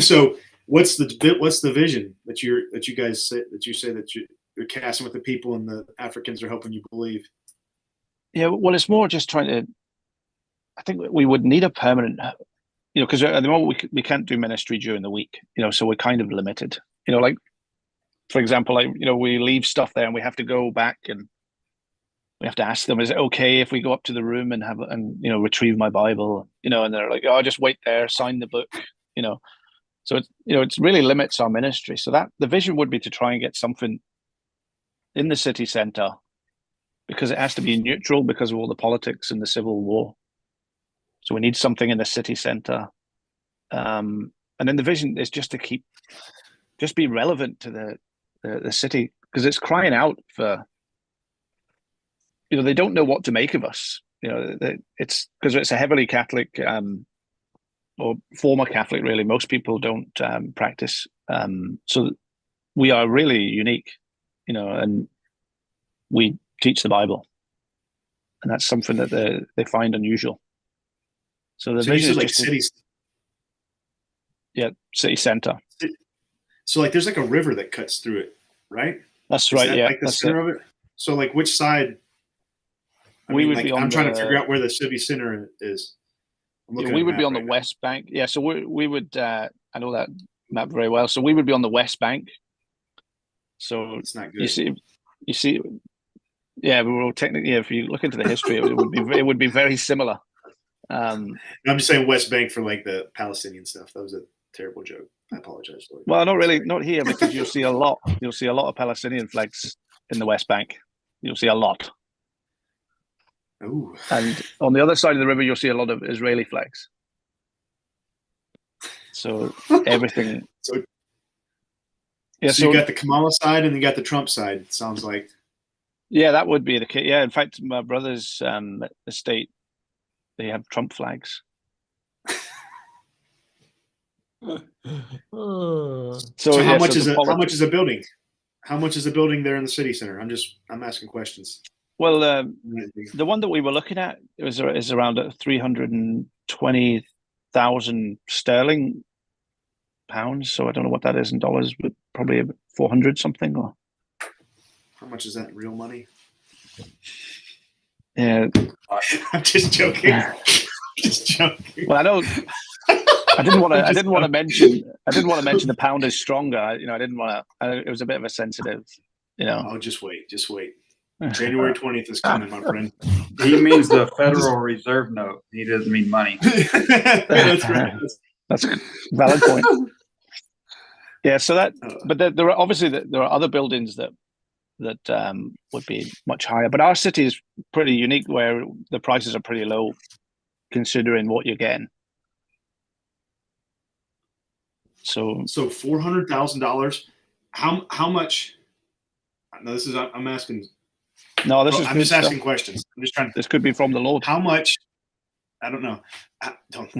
So what's the vision that you guys say that you're casting with the people and the Africans are helping you believe? Yeah, well, it's more just trying to. I think we would need a permanent, you know, because at the moment we can't do ministry during the week, you know, so we're kind of limited. You know, like for example, like, you know, we leave stuff there and we have to go back and we have to ask them, is it okay if we go up to the room and you know, retrieve my Bible, you know, and they're like, oh, just wait there, sign the book, you know. So it's, you know, it really limits our ministry. So that the vision would be to try and get something in the city center, because it has to be neutral because of all the politics and the civil war. So we need something in the city center. And then the vision is just to just be relevant to the city, because it's crying out for, you know, they don't know what to make of us. You know, it's because it's a heavily Catholic or former Catholic, really. Most people don't practice. So we are really unique, you know, and we teach the Bible. And that's something that they find unusual. So the vision is like just cities. Yeah, city center. So like there's like a river that cuts through it, right? That's right. That Yeah, like the that's center it. of it. So like which side? We would be on I'm trying to figure out where the city center is. Yeah, we would be on the west bank. Yeah, so we would. I know that map very well. So we would be on the west bank. So it's not good. You see. Yeah, we were technically. Yeah, if you look into the history, it would be very similar. I'm just saying West Bank for like the Palestinian stuff. That was a terrible joke. I apologize. Well, not here, because you'll see a lot of Palestinian flags in the West Bank. You'll see a lot. Ooh. And on the other side of the river, you'll see a lot of Israeli flags. So everything. So you got the Kamala side and you got the Trump side. It sounds like. Yeah, that would be the case. Yeah, in fact, my brother's estate, they have Trump flags. So how much is a building? How much is a building there in the city center? I'm asking questions. Well, the one that we were looking at is around 320,000 sterling pounds. So I don't know what that is in dollars, but probably 400 something. Or how much is that in real money? Yeah, I'm just joking. Just joking. Well, I know. I didn't want to mention the pound is stronger. You know, I didn't want to. It was a bit of a sensitive. You know. Oh, just wait. January 20th is coming, my friend. He means the Federal Reserve note. He doesn't mean money. That's right. That's a valid point. Yeah. So that, but there are obviously there are other buildings that would be much higher. But our city is pretty unique, where the prices are pretty low, considering what you're getting. So $400,000. How much? No, this is I'm asking. No, this is. I'm just asking questions. I'm just trying. This could be from the Lord. How much? I don't know. Don't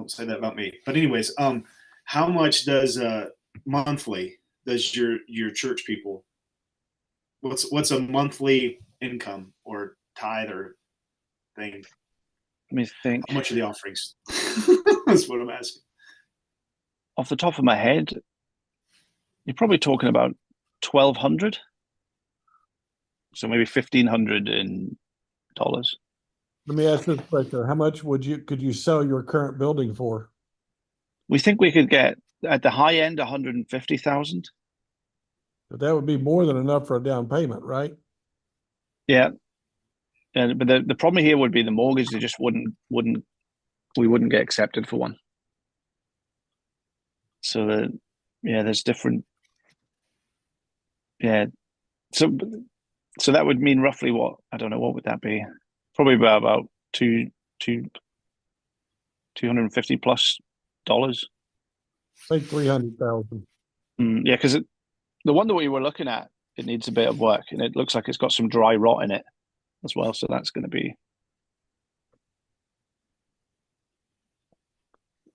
say that about me. But anyways, how much does monthly does your church people? What's a monthly income or tithe or thing? Let me think. How much are the offerings? That's what I'm asking. Off the top of my head, you're probably talking about 1,200. So maybe $1,500 in dollars. Let me ask this question. How much could you sell your current building for? We think we could get at the high end 150,000. But that would be more than enough for a down payment, right? Yeah. But the problem here would be the mortgage. They just wouldn't we wouldn't get accepted for one. So there's different. Yeah. So that would mean roughly what? I don't know. What would that be? Probably about $250 plus. Say 300,000. Yeah, because the one that we were looking at, it needs a bit of work, and it looks like it's got some dry rot in it as well. So that's going to be.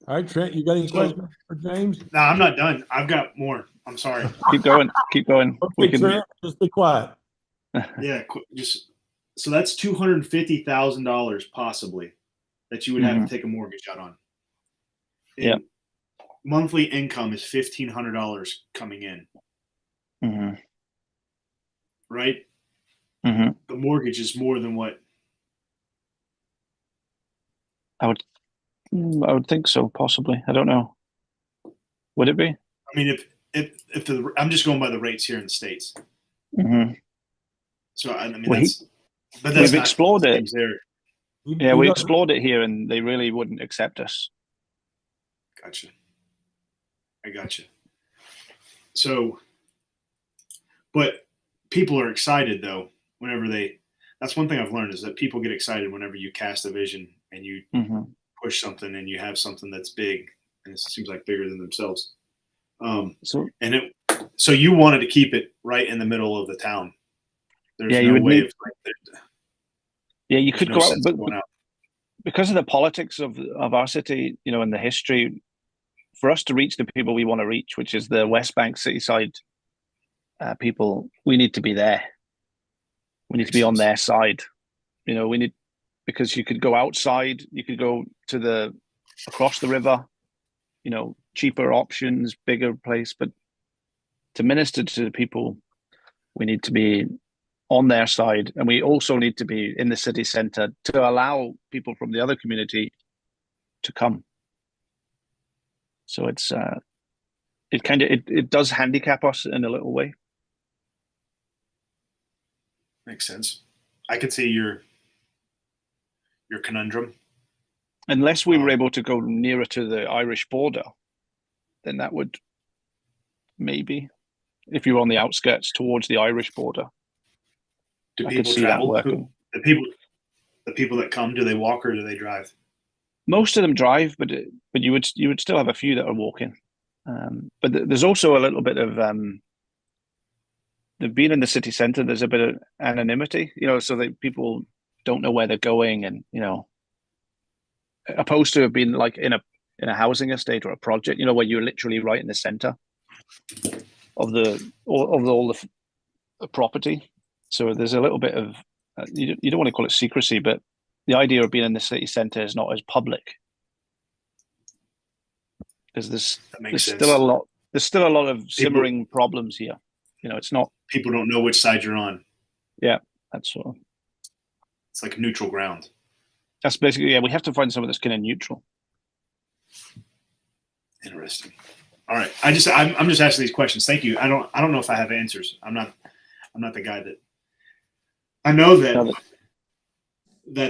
All right, Trent, you got any questions for James? No, I'm not done. I've got more. I'm sorry. Keep going. Keep going. We Okay, can. Trent, just be quiet. Yeah, just so that's $250,000 possibly that you would have to take a mortgage out on. And Yeah. monthly income is $1,500 coming in, Mhm. right? Mhm. The mortgage is more than what. I would think so, possibly. I don't know. Would it be? I mean, I'm just going by the rates here in the States. Mm-hmm. So I mean, Well, that's we've not explored it. things there. Yeah, we explored it here, and they really wouldn't accept us. Gotcha. I gotcha. So, but people are excited though whenever that's one thing I've learned is that people get excited whenever you cast a vision and you Mm-hmm. push something and you have something that's big and it seems like bigger than themselves. So you wanted to keep it right in the middle of the town. There's Yeah, you no would way need- of Yeah, you there's could no go out, sense but of going out. because of the politics of our city, and the history, for us to reach the people we want to reach, which is the West Bank city side people, we need to be there. We need to be on their side. We need, because you could go outside, you could go to across the river, cheaper options, bigger place, but to minister to the people, we need to be on their side, and we also need to be in the city center to allow people from the other community to come. So it's it does handicap us in a little way. Makes sense. I could see your conundrum. Unless we were able to go nearer to the Irish border, then that would maybe, if you were on the outskirts towards the Irish border. Do I could people see that travel? working. The people that come, do they walk or do they drive? Most of them drive, but you would still have a few that are walking. But there's also a little bit of being in the city center. There's a bit of anonymity, so that people don't know where they're going, and opposed to being like in a housing estate or a project, where you're literally right in the center of all the property. So there's a little bit of you don't want to call it secrecy, but the idea of being in the city center is not as public, because there's still a lot of simmering problems here. It's not, people don't know which side you're on. Yeah, that's sort of, it's like neutral ground. That's basically, we have to find someone that's kind of neutral. Interesting. All right, I'm just asking these questions. Thank you. I don't know if I have answers. I'm not the guy that. I know that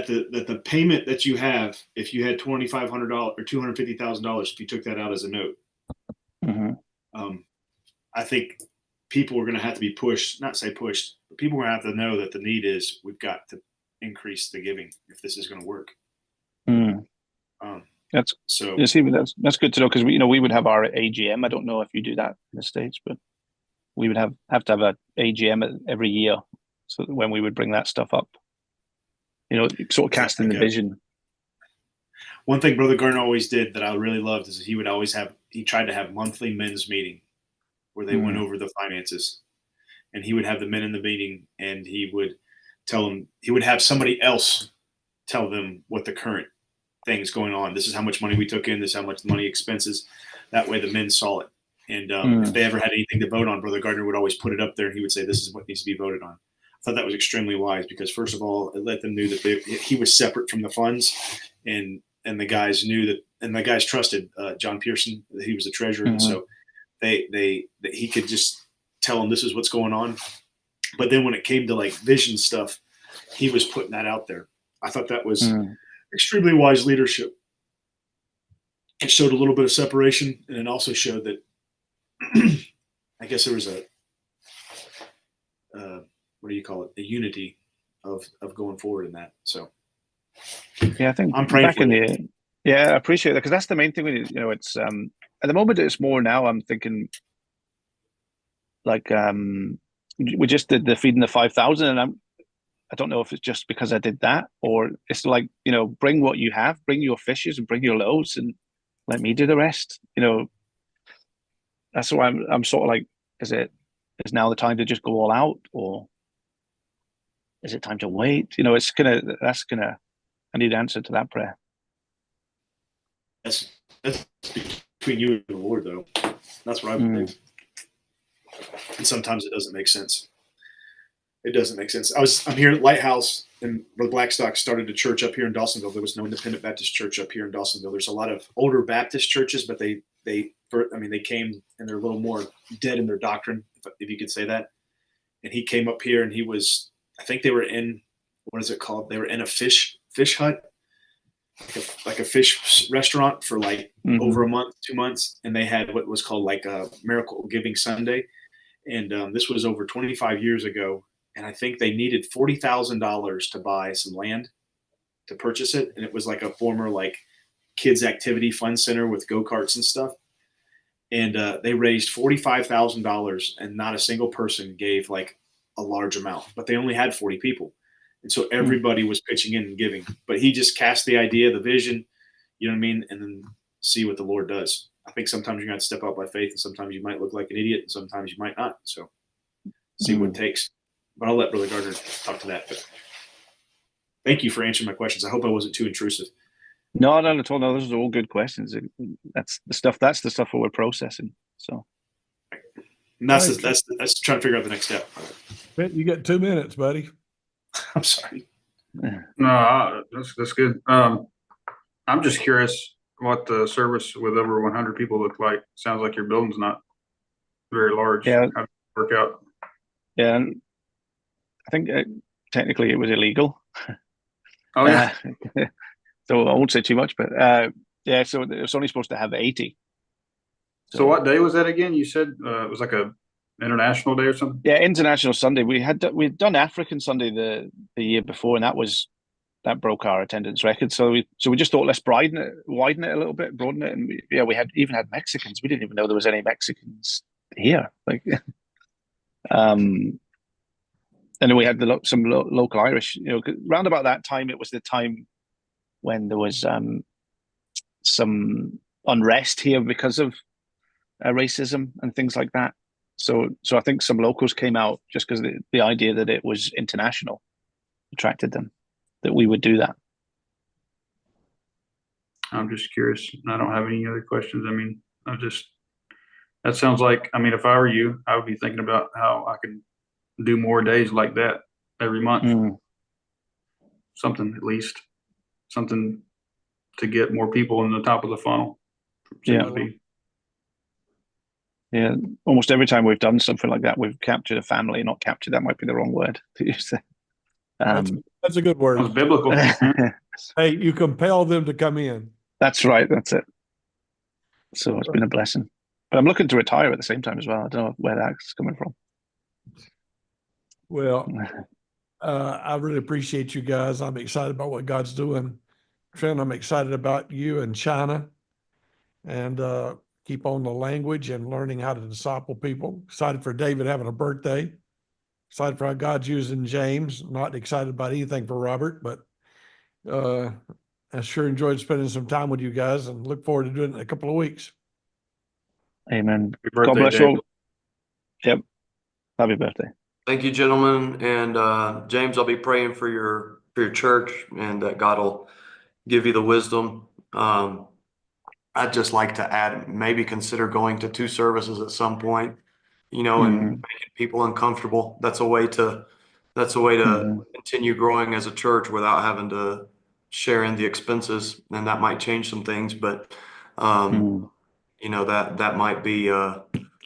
the payment that you have, if you had $2,500 or $250,000, if you took that out as a note, I think people are going to have to be pushed. Not say pushed, but people are going to have to know that the need is we've got to increase the giving if this is going to work. That's so. That's good to know, because we would have our AGM. I don't know if you do that in the States, but we would have to have an AGM every year, so that when we would bring that stuff up, sort of casting the vision. One thing Brother Gardner always did that I really loved is he tried to have monthly men's meeting where they went over the finances, and he would have the men in the meeting, and he would tell them, he would have somebody else tell them what the current things going on. This is how much money we took in. This is how much money expenses. That way the men saw it. And if they ever had anything to vote on, Brother Gardner would always put it up there, and he would say, this is what needs to be voted on. I thought that was extremely wise because first of all, it let them know that he was separate from the funds, and the guys knew that, and the guys trusted John Pearson. He was the treasurer, and so he could just tell them this is what's going on. But then when it came to like vision stuff, he was putting that out there. I thought that was extremely wise leadership. It showed a little bit of separation, and it also showed that I guess there was a what do you call it? A unity of going forward in that. So yeah, I think I'm praying for I appreciate that because that's the main thing. You know, it's at the moment it's more now. I'm thinking like we just did the feeding the 5,000, and I don't know if it's just because I did that or it's like, you know, bring what you have, bring your fishes and bring your loaves, and let me do the rest. You know, that's why I'm sort of like, is now the time to just go all out, or is it time to wait? You know, I need an answer to that prayer. that's between you and the Lord, though. That's what I would think. And sometimes it doesn't make sense. It doesn't make sense. I'm here at Lighthouse, and Brother Blackstock started a church up here in Dawsonville. There was no independent Baptist church up here in Dawsonville. There's a lot of older Baptist churches, but they came and they're a little more dead in their doctrine, if you could say that. And he came up here, and he was, I think they were in, what is it called? They were in a fish hut, like a fish restaurant for like over a month, 2 months, and they had what was called like a Miracle Giving Sunday, and this was over 25 years ago. And I think they needed $40,000 to buy some land to purchase it, and it was like a former like kids activity fun center with go-karts and stuff. And they raised $45,000, and not a single person gave like a large amount, but they only had 40 people. And so everybody was pitching in and giving, but he just cast the idea, the vision, you know what I mean? And then see what the Lord does. I think sometimes you're going to step out by faith, and sometimes you might look like an idiot, and sometimes you might not. So see what it takes. But I'll let Brother Gardner talk to that. But thank you for answering my questions. I hope I wasn't too intrusive. No, not at all. No, those are all good questions. That's the stuff that we're processing. So and that's trying to figure out the next step. You got 2 minutes, buddy. I'm sorry. No, that's good. I'm just curious what the service with over 100 people looked like. Sounds like your building's not very large. Yeah. How did it work out? Yeah, and I think technically it was illegal. Oh yeah. So I won't say too much, but yeah. So it was only supposed to have 80. So what day was that again? You said it was like a international day or something? Yeah, International Sunday. We'd done African Sunday the year before, and that broke our attendance record. So we just thought, let's widen it a little bit, broaden it, and we had Mexicans. We didn't even know there was any Mexicans here. Like, and then we had some local Irish. You know, round about that time, it was the time when there was some unrest here because of racism and things like that. So I think some locals came out just because the idea that it was international attracted them, that we would do that. I'm just curious. I don't have any other questions. I mean, that sounds like, I mean, if I were you, I would be thinking about how I could do more days like that every month. Something, at least something to get more people in the top of the funnel. Yeah, almost every time we've done something like that, we've captured a family. Not captured, that might be the wrong word to use. That's a good word. It's biblical. Hey, you compel them to come in. That's right. That's it. So it's been a blessing. But I'm looking to retire at the same time as well. I don't know where that's coming from. Well, I really appreciate you guys. I'm excited about what God's doing. Trent, I'm excited about you and China, and keep on the language and learning how to disciple people. Excited for David having a birthday. Excited for how God's using James. Not excited about anything for Robert, but I sure enjoyed spending some time with you guys, and look forward to doing it in a couple of weeks. Amen. God bless you all. Yep. Happy birthday. Thank you, gentlemen. And James, I'll be praying for your church, and that God will give you the wisdom. I'd just like to add, maybe consider going to 2 services at some point, you know, and making people uncomfortable. That's a way to that's a way to Mhm. continue growing as a church without having to share in the expenses, and that might change some things, but Mhm. you know, that might be an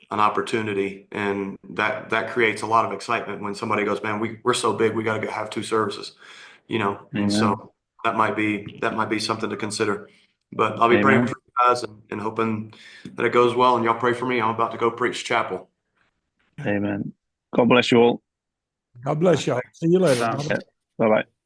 opportunity, and that creates a lot of excitement when somebody goes, man, we're so big, we got to have two services, you know, and Amen. so that might be something to consider. But I'll be praying Amen. for you guys and hoping that it goes well, and y'all pray for me. I'm about to go preach chapel. Amen. God bless you all. God bless y'all. See you later. Sounds Bye-bye. Bye bye.